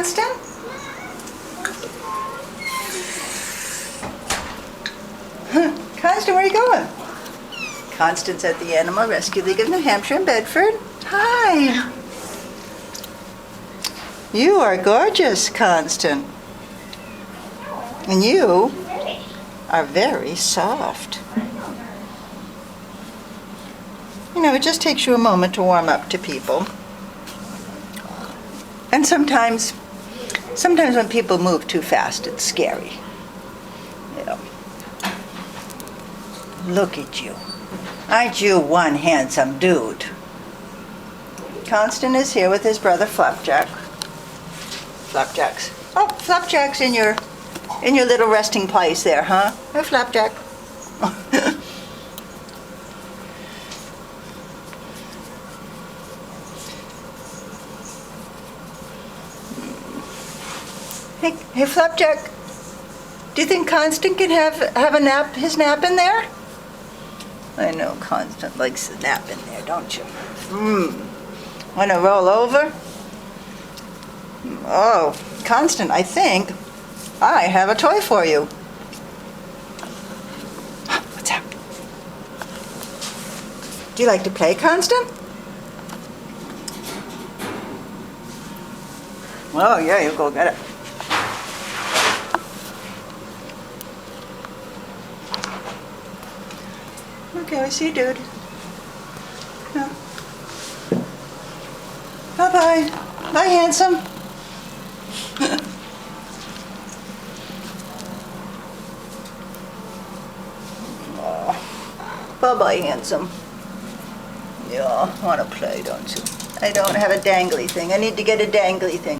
Constant? Constant, where are you going? Constance at the Animal Rescue League of New Hampshire in Bedford. Hi. You are gorgeous, Constant. And you are very soft. You know, it just takes you a moment to warm up to people. And sometimes when people move too fast, it's scary. You know. Look at you. Aren't you one handsome dude? Constant is here with his brother Flapjack. Flapjack's. Oh, Flapjack's in your little resting place there, huh? Hey, Flapjack. Hey, Flapjack. Do you think Constant can have a nap, his nap in there? I know Constant likes to nap in there, don't you? Wanna roll over? Oh, Constant, I think I have a toy for you. What's that? Do you like to play, Constant? Oh, yeah, you go get it. Okay, I see you, dude. Yeah. Bye-bye. Bye, handsome. Oh. Bye-bye, handsome. Yeah, want to play, don't you? I don't have a dangly thing. I need to get a dangly thing.